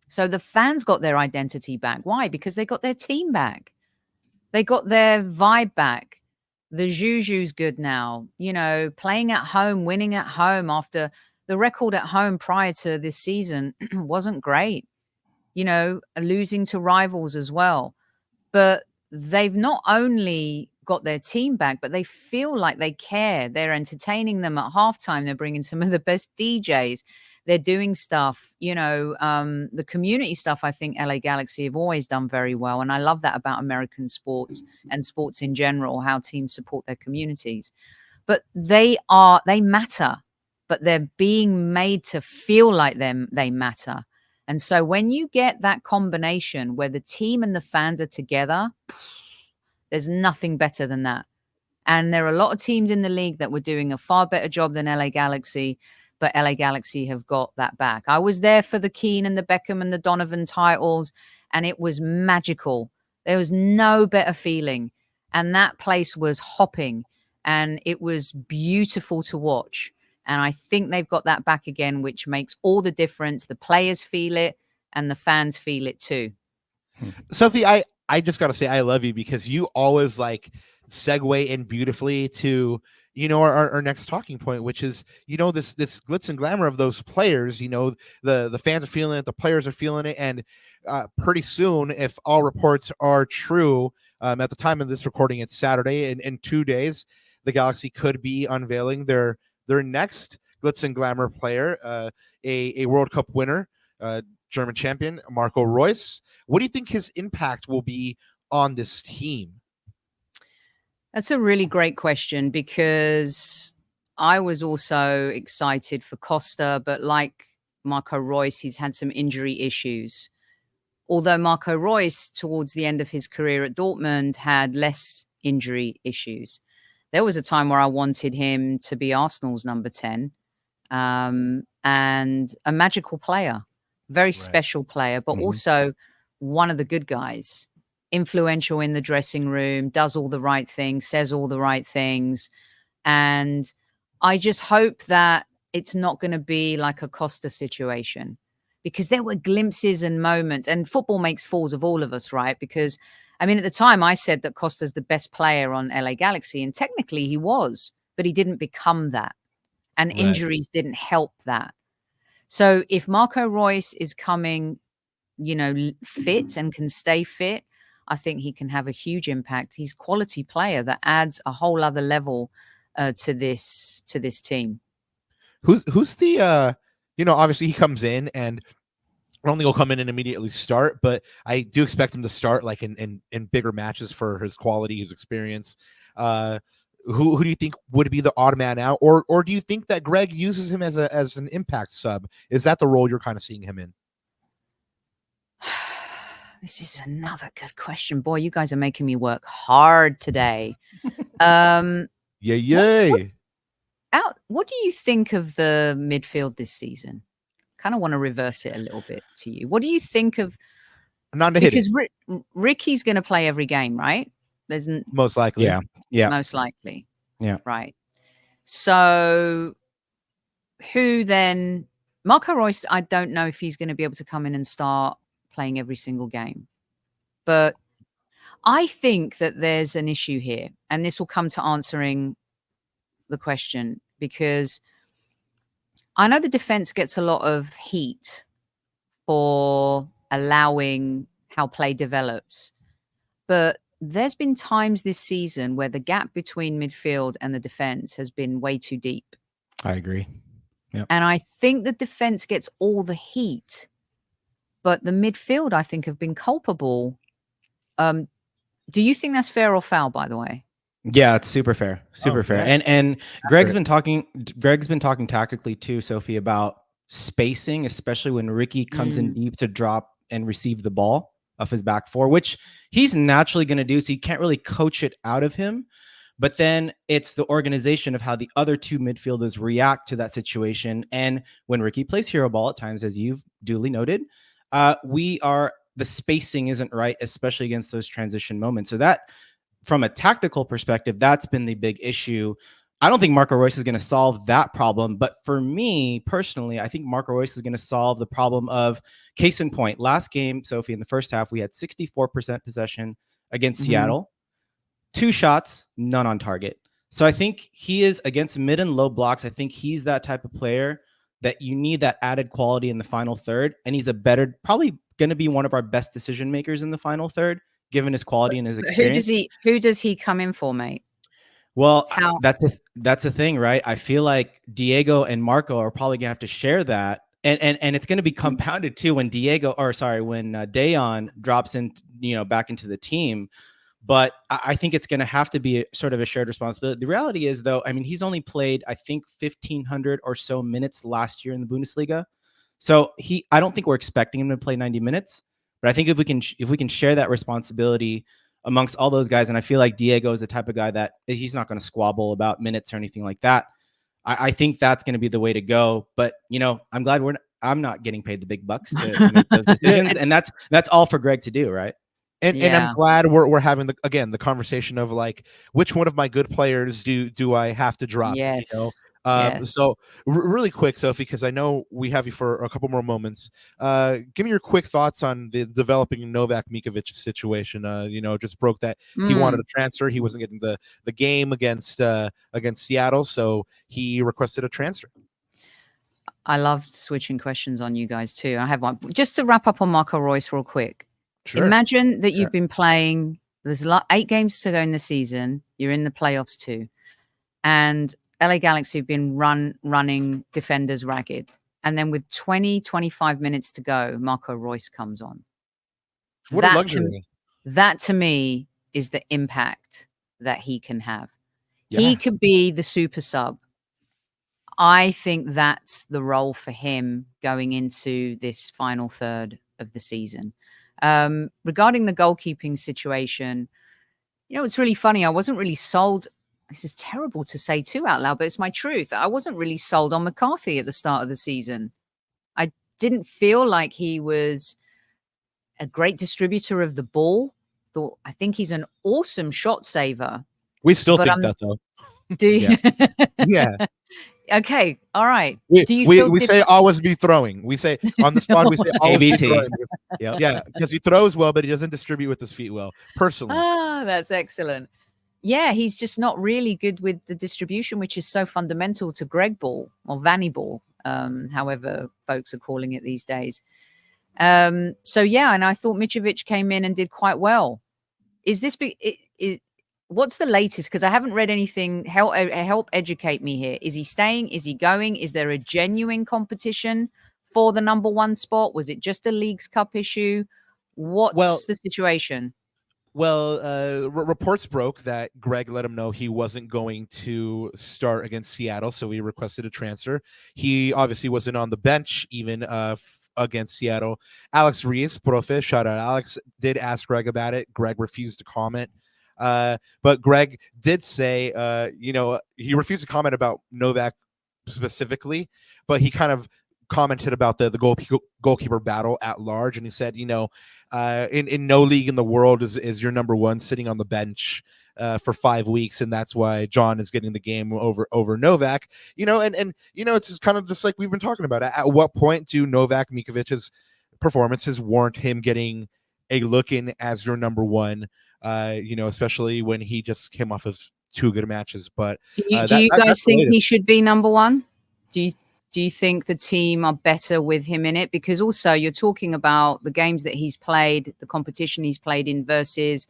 So the fans got their identity back. Why? Because they got their team back. They got their vibe back. The Juju's good now. Playing at home, winning at home after the record at home prior to this season wasn't great. losing to rivals as well. But they've not only got their team back, but they feel like they care. They're entertaining them at halftime. They're bringing some of the best DJs. They're doing stuff, the community stuff. I think LA Galaxy have always done very well. And I love that about American sports and sports in general, how teams support their communities. But they matter, but they're being made to feel like they matter. And so when you get that combination where the team and the fans are together, there's nothing better than that. And there are a lot of teams in the league that were doing a far better job than LA Galaxy, but LA Galaxy have got that back. I was there for the Keane and the Beckham and the Donovan titles, and it was magical. There was no better feeling. And that place was hopping, and it was beautiful to watch. And I think they've got that back again, which makes all the difference. The players feel it and the fans feel it too. Sophie, I just got to say, I love you because you always segue in beautifully to, our next talking point, which is, this glitz and glamour of those players. The fans are feeling it, the players are feeling it. And pretty soon, if all reports are true, at the time of this recording, it's Saturday, in 2 days, the Galaxy could be unveiling their next glitz and glamour player, a World Cup winner, German champion, Marco Reus. What do you think his impact will be on this team? That's a really great question, because I was also excited for Costa, but like Marco Reus, he's had some injury issues. Although Marco Reus, towards the end of his career at Dortmund, had less injury issues. There was a time where I wanted him to be Arsenal's number 10, and a magical player, very special player, but also one of the good guys, influential in the dressing room, does all the right things, says all the right things. And I just hope that it's not going to be like a Costa situation, because there were glimpses and moments, and football makes fools of all of us, right? Because at the time I said that Costa's the best player on LA Galaxy, and technically he was, but he didn't become that. And injuries didn't help that. So if Marco Reus is coming, fit and can stay fit, I think he can have a huge impact. He's a quality player that adds a whole other level to this team. Who's the, obviously he comes in, and I don't think he'll come in and immediately start, but I do expect him to start in bigger matches for his quality, his experience. Who do you think would be the odd man out, or do you think that Greg uses him as an impact sub? Is that the role you're kind of seeing him in? This is another good question. Boy, you guys are making me work hard today. Yay. What do you think of the midfield this season? Kind of want to reverse it a little bit to you. What do you think of Ananda? Because Riqui's going to play every game, right? There's most likely. Yeah. Most likely. Yeah. Right. So who then? Marco Reus, I don't know if he's going to be able to come in and start playing every single game. But I think that there's an issue here, and this will come to answering the question, because I know the defense gets a lot of heat for allowing how play develops, but there's been times this season where the gap between midfield and the defense has been way too deep. I agree. Yep. And I think the defense gets all the heat, but the midfield, I think, have been culpable. Do you think that's fair or foul, by the way? Yeah, it's super fair. Super fair. Yeah. And Greg's been talking tactically too, Sophie, about spacing, especially when Riqui comes in deep to drop and receive the ball off his back four, which he's naturally going to do. So you can't really coach it out of him. But then it's the organization of how the other two midfielders react to that situation. And when Riqui plays hero ball at times, as you've duly noted, the spacing isn't right, especially against those transition moments. So that, from a tactical perspective, that's been the big issue. I don't think Marco Reus is going to solve that problem. But for me personally, I think Marco Reus is going to solve the problem of, case in point, last game, Sophie, in the first half, we had 64% possession against Seattle. 2 shots, none on target. So I think he is, against mid and low blocks, I think he's that type of player that you need that added quality in the final third. And he's probably going going to be one of our best decision makers in the final third, given his quality and his experience. Who does he come in for, mate? Well, that's the thing, right? I feel like Diego and Marco are probably gonna have to share that, and it's gonna be compounded too when Dejan drops in, back into the team. But I think it's gonna have to be sort of a shared responsibility. The reality is, though, I mean, he's only played, I think, 1,500 or so minutes last year in the Bundesliga. So I don't think we're expecting him to play 90 minutes. But I think if we can share that responsibility amongst all those guys, and I feel like Diego is the type of guy that he's not going to squabble about minutes or anything like that. I think that's going to be the way to go. But I'm glad I'm not getting paid the big bucks to make those decisions, and that's all for Greg to do, right? And I'm glad we're having the conversation of like, which one of my good players do I have to drop? Yes. So really quick, Sophie, because I know we have you for a couple more moments. Give me your quick thoughts on the developing Novak Micovic situation. Just broke that he wanted a transfer. He wasn't getting the game against Seattle, so he requested a transfer. I loved switching questions on you guys too. I have one just to wrap up on Marco Reus real quick. Sure. Imagine that you've been playing. There's 8 games to go in the season. You're in the playoffs too, and LA Galaxy have been running defenders ragged. And then with 25 minutes to go, Marco Reus comes on. What a luxury. That to me is the impact that he can have. Yeah. He could be the super sub. I think that's the role for him going into this final third of the season. Regarding the goalkeeping situation, it's really funny. I wasn't really sold. This is terrible to say too out loud, but it's my truth. I wasn't really sold on McCarthy at the start of the season. I didn't feel like he was a great distributor of the ball. I think he's an awesome shot saver. We still think that though. Do you? Yeah. Okay. All right. We say always be throwing. We say on the spot, we say always be throwing. Yeah, because he throws well, but he doesn't distribute with his feet well. Personally. That's excellent. Yeah, he's just not really good with the distribution, which is so fundamental to Greg ball or Vanney ball, however folks are calling it these days. And I thought Micovic came in and did quite well. What's the latest? Because I haven't read anything. Help educate me here. Is he staying? Is he going? Is there a genuine competition for the number 1 spot? Was it just a Leagues Cup issue? What's the situation? Well, reports broke that Greg let him know he wasn't going to start against Seattle, so he requested a transfer. He obviously wasn't on the bench even against Seattle. Alex Reus, profe, shout out Alex, did ask Greg about it. Greg refused to comment. But Greg did say, he refused to comment about Novak specifically, but he kind of commented about the goalkeeper battle at large, and he said, in no league in the world is your number 1 sitting on the bench for 5 weeks, and that's why John is getting the game over Novak. It's just kind of just like we've been talking about. At what point do Novak Mikovic's performances warrant him getting a look in as your number 1? Especially when he just came off of 2 good matches. But do you guys think he should be number 1? Do you think the team are better with him in it? Because also you're talking about the games that he's played, the competition he's played in versus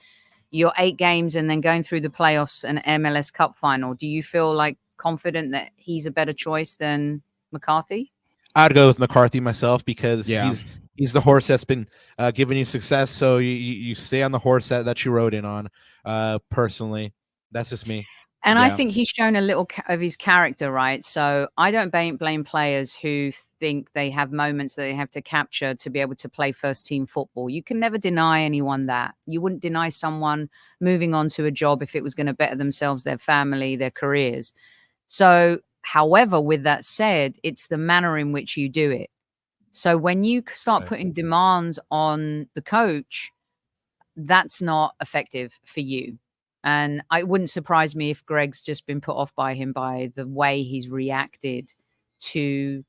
your 8 games and then going through the playoffs and MLS Cup final. Do you feel like confident that he's a better choice than McCarthy? I'd go with McCarthy myself because he's the horse that's been giving you success. So you stay on the horse that you rode in on. Personally, that's just me. And I think he's shown a little of his character, right? So I don't blame players who think they have moments that they have to capture to be able to play first team football. You can never deny anyone that. You wouldn't deny someone moving on to a job if it was going to better themselves, their family, their careers. So, however, with that said, it's the manner in which you do it. So when you start putting demands on the coach, that's not effective for you. And it wouldn't surprise me if Greg's just been put off by him by the way he's reacted to,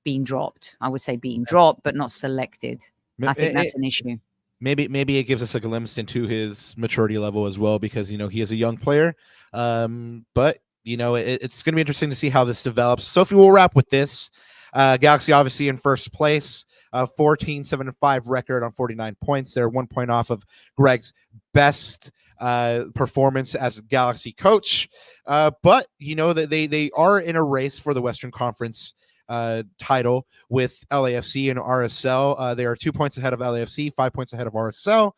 being dropped. I would say being dropped, but not selected. I think that's an issue. Maybe it gives us a glimpse into his maturity level as well, because, he is a young player. But, it's going to be interesting to see how this develops. Sophie, we'll wrap with this. Galaxy obviously in first place, 14-7-5 record on 49 points. They're 1 point off of Greg's best performance as a Galaxy coach. But you know that they are in a race for the Western Conference title with LAFC and RSL. They are 2 points ahead of LAFC, 5 points ahead of RSL.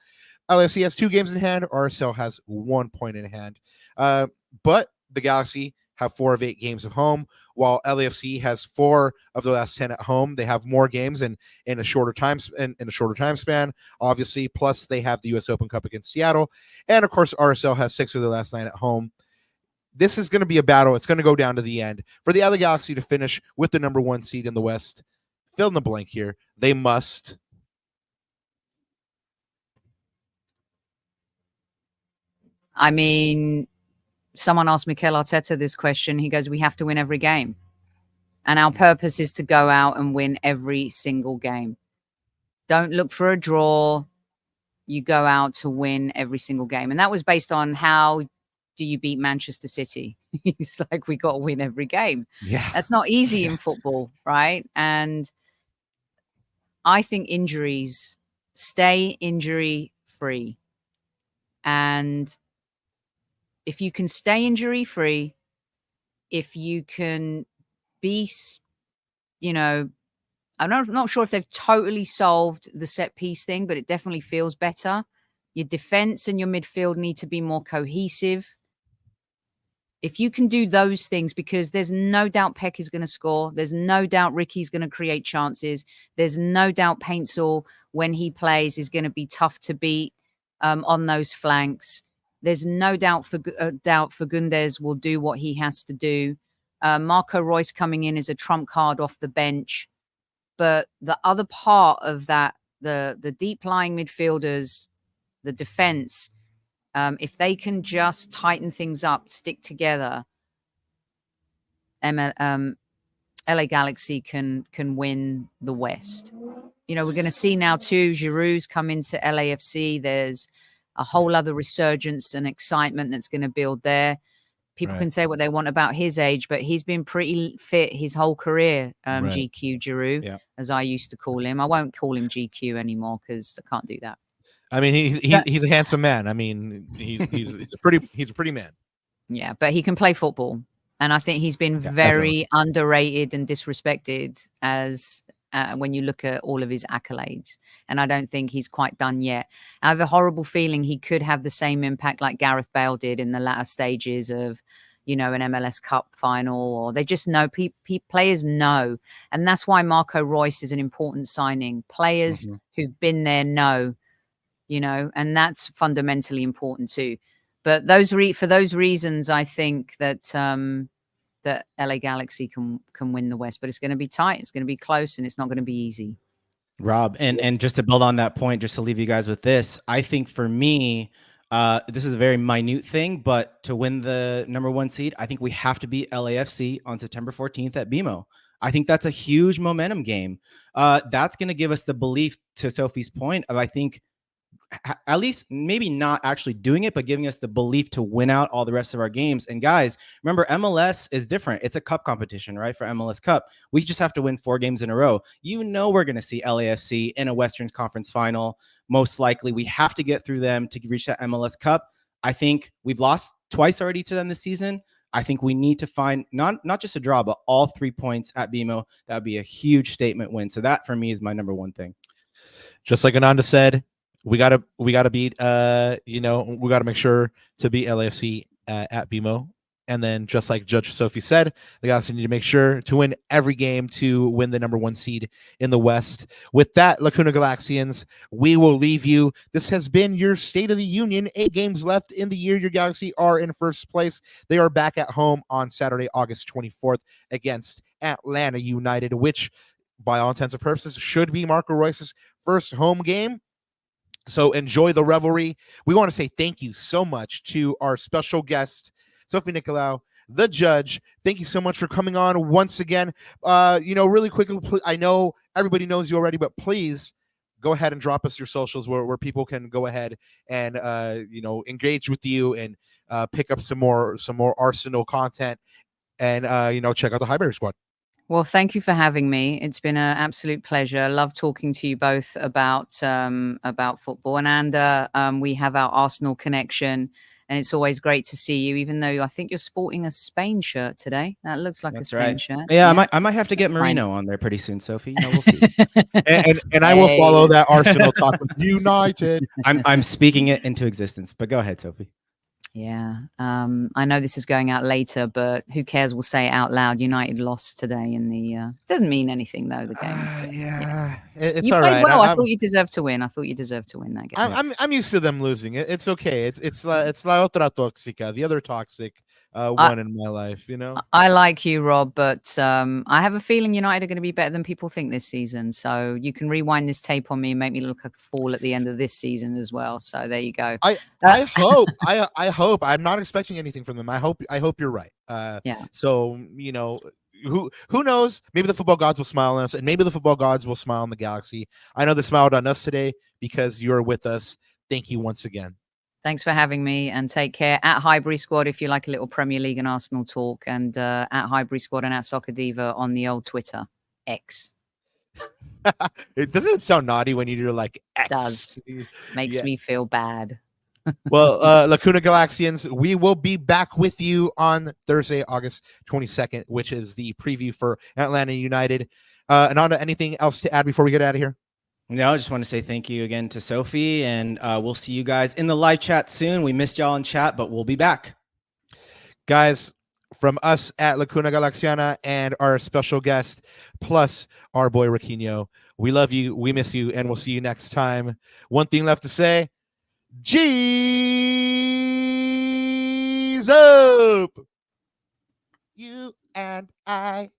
LAFC has 2 games in hand. RSL has 1 point in hand. But the Galaxy have 4 of 8 games at home, while LAFC has 4 of the last 10 at home. They have more games in a shorter time span, obviously. Plus, they have the U.S. Open Cup against Seattle, and of course, RSL has 6 of the last 9 at home. This is going to be a battle. It's going to go down to the end for the LA Galaxy to finish with the number 1 seed in the West. Fill in the blank here. They must. I mean, someone asked Mikel Arteta this question. He goes, we have to win every game. And our purpose is to go out and win every single game. Don't look for a draw. You go out to win every single game. And that was based on how do you beat Manchester City? It's like, we got to win every game. Yeah. That's not easy in football, right? And I think injuries, stay injury free. And if you can stay injury free, if you can be, you know, I'm not sure if they've totally solved the set piece thing, but it definitely feels better. Your defense and your midfield need to be more cohesive. If you can do those things, because there's no doubt Peck is going to score. There's no doubt Riqui's going to create chances. There's no doubt Paintsall, when he plays, is going to be tough to beat on those flanks. There's no doubt Fagundez will do what he has to do. Marco Reus coming in is a trump card off the bench. But the other part of that, the deep-lying midfielders, the defense, if they can just tighten things up, stick together, LA Galaxy can win the West. You know, we're going to see now too, Giroud's come into LAFC. There's a whole other resurgence and excitement that's going to build there. People can say what they want about his age, but he's been pretty fit his whole career. GQ Giroud, as I used to call him. I won't call him GQ anymore because I can't do that. I mean, he's a handsome man. I mean, he's a pretty man. Yeah, but he can play football, and I think he's been very underrated and disrespected as when you look at all of his accolades. And I don't think he's quite done yet. I have a horrible feeling he could have the same impact like Gareth Bale did in the latter stages of, you know, an MLS Cup final, or they just know, players know. And that's why Marco Reus is an important signing. Players who've been there know, you know, and that's fundamentally important too. But for those reasons, I think that that LA Galaxy can win the West, but it's going to be tight. It's going to be close, and it's not going to be easy. Rob, and just to build on that point, just to leave you guys with this, I think for me, this is a very minute thing, but to win the number 1 seed, I think we have to beat LAFC on September 14th at BMO. I think that's a huge momentum game. That's going to give us the belief, to Sophie's point, of, I think, at least maybe not actually doing it, but giving us the belief to win out all the rest of our games. And guys, remember, MLS is different. It's a cup competition, right? For MLS Cup, we just have to win 4 games in a row. You know, we're going to see LAFC in a Western Conference final. Most likely we have to get through them to reach that MLS Cup. I think we've lost twice already to them this season. I think we need to find not just a draw, but all 3 points at BMO. That would be a huge statement win. So that for me is my number 1 thing. Just like Ananda said, we gotta beat we gotta make sure to beat LAFC at BMO. And then just like Judge Sophie said, they also need to make sure to win every game to win the number 1 seed in the West. With that, Lacuna Galaxians, we will leave you. This has been your State of the Union. 8 games left in the year. Your Galaxy are in first place. They are back at home on Saturday, August 24th against Atlanta United, which by all intents and purposes should be Marco Reus's first home game. So enjoy the revelry. We want to say thank you so much to our special guest, Sophie Nicolaou, the judge. Thank you so much for coming on once again. Really quickly, I know everybody knows you already, but please go ahead and drop us your socials where people can go ahead and engage with you and pick up some more Arsenal content and check out the Highbury Squad. Well, thank you for having me. It's been an absolute pleasure. Love talking to you both about football. And we have our Arsenal connection, and it's always great to see you. Even though I think you're sporting a Spain shirt today, that looks like That's a Spain right. shirt. Yeah, I might have to get That's Marino on there pretty soon, Sophie. We'll see. And I will follow that Arsenal talk with United. I'm speaking it into existence. But go ahead, Sophie. Yeah. I know this is going out later, but who cares? We'll say it out loud. United lost today in the doesn't mean anything though, the game. It's you all played right. well. I thought you deserved to win. I thought you deserved to win that game. I'm used to them losing. It's okay. It's la otra tóxica, the other toxic one in my life, you know. I like you, Rob, but I have a feeling United are going to be better than people think this season. So you can rewind this tape on me and make me look like a fool at the end of this season as well. So there you go. I hope. I hope. I'm not expecting anything from them. I hope you're right. Yeah. So you know, who knows? Maybe the football gods will smile on us, and maybe the football gods will smile on the Galaxy. I know they smiled on us today because you're with us. Thank you once again. Thanks for having me, and take care. At Highbury Squad if you like a little Premier League and Arsenal talk, and at Highbury Squad and at Soccer Diva on the old Twitter X. It doesn't sound naughty when you're like X. It does. Makes me feel bad. Well, Lacuna Galaxians, we will be back with you on Thursday, August 22nd, which is the preview for Atlanta United. Ananda, anything else to add before we get out of here? No, I just want to say thank you again to Sophie, and we'll see you guys in the live chat soon. We missed y'all in chat, but we'll be back. Guys, from us at Lacuna Galaxiana and our special guest, plus our boy Riqui, we love you, we miss you, and we'll see you next time. One thing left to say, G's up! You and I